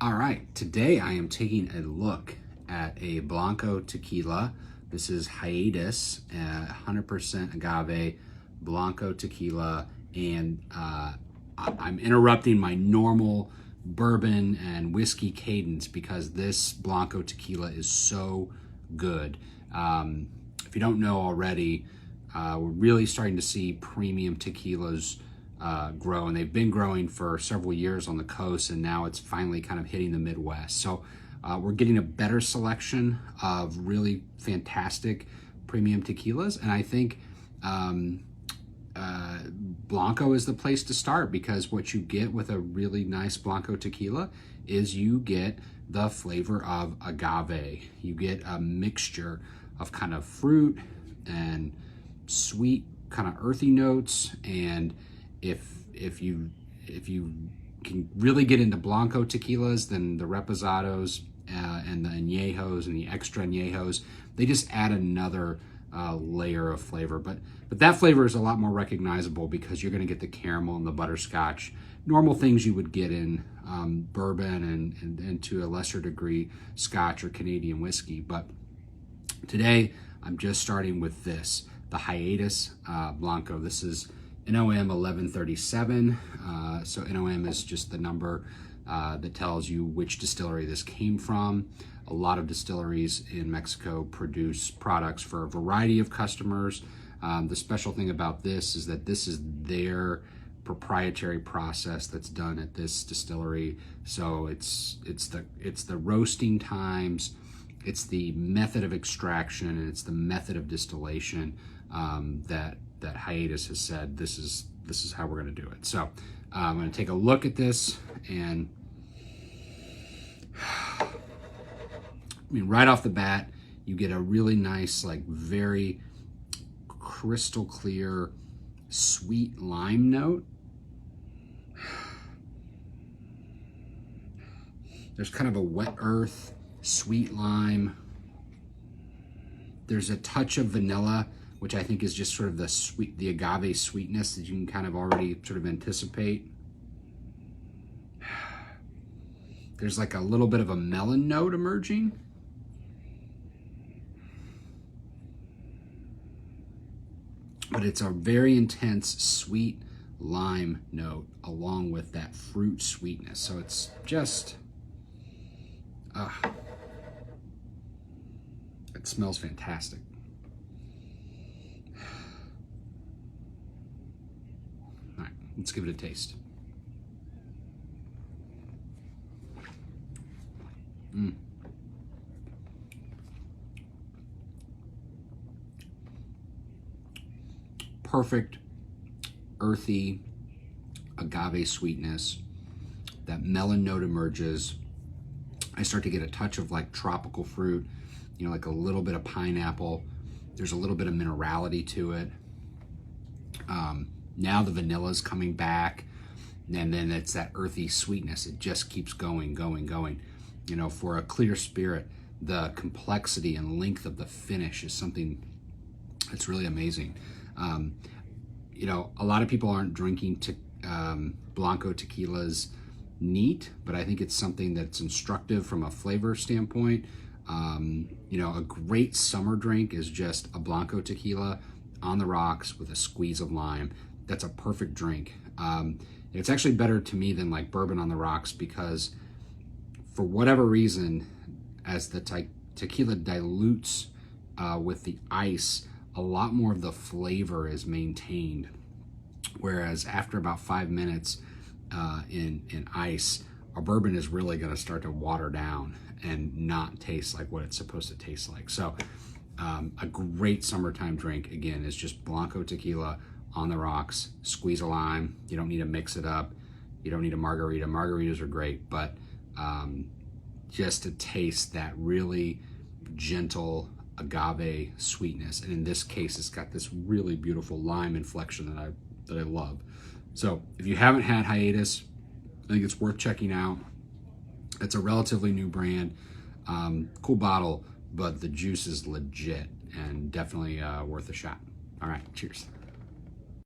All right, today I am taking a look at a Blanco Tequila. This is Hiatus, 100% agave Blanco Tequila, and I'm interrupting my normal bourbon and whiskey cadence because this Blanco Tequila is so good. If you don't know already, we're really starting to see premium tequilas grow, and they've been growing for several years on the coast, and now it's finally kind of hitting the Midwest. So we're getting a better selection of really fantastic premium tequilas, and I think Blanco is the place to start, because what you get with a really nice Blanco tequila is you get the flavor of agave. You get a mixture of kind of fruit and sweet, kind of earthy notes, and if you can really get into Blanco tequilas, then the reposados and the añejos and the extra añejos, they just add another layer of flavor. But that flavor is a lot more recognizable because you're going to get the caramel and the butterscotch, normal things you would get in bourbon and to a lesser degree Scotch or Canadian whiskey. But today I'm just starting with this, the Hiatus Blanco. This is NOM 1137. So NOM is just the number that tells you which distillery this came from. A lot of distilleries in Mexico produce products for a variety of customers. The special thing about this is that this is their proprietary process that's done at this distillery. So it's the roasting times, it's the method of extraction, and it's the method of distillation that Hiatus has said this is how we're going to do it. So I'm going to take a look at this, and I mean, right off the bat, you get a really nice, like very crystal clear, sweet lime note. There's kind of a wet earth, sweet lime. There's a touch of vanilla, which I think is just sort of the agave sweetness that you can kind of already sort of anticipate. There's like a little bit of a melon note emerging. But it's a very intense sweet lime note along with that fruit sweetness. So it's just, it smells fantastic. All right, let's give it a taste. Perfect earthy agave sweetness. That melon note emerges. I start to get a touch of like tropical fruit, you know, like a little bit of pineapple. There's a little bit of minerality to it. Now the vanilla's coming back, and then it's that earthy sweetness. It just keeps going. You know, for a clear spirit, the complexity and length of the finish is something that's really amazing. You know, a lot of people aren't drinking Blanco tequilas neat, but I think it's something that's instructive from a flavor standpoint. You know, a great summer drink is just a Blanco tequila on the rocks with a squeeze of lime. That's a perfect drink. It's actually better to me than like bourbon on the rocks, because for whatever reason, as the tequila dilutes with the ice, a lot more of the flavor is maintained. Whereas after about 5 minutes in ice, our bourbon is really going to start to water down and not taste like what it's supposed to taste like. So a great summertime drink, again, is just Blanco tequila on the rocks, squeeze a lime. You don't need to mix it up. You don't need a margarita. Margaritas are great, but just to taste that really gentle agave sweetness. And in this case, it's got this really beautiful lime inflection that I love. So if you haven't had Hiatus, I think it's worth checking out. It's a relatively new brand, cool bottle, but the juice is legit and definitely worth a shot. All right, cheers.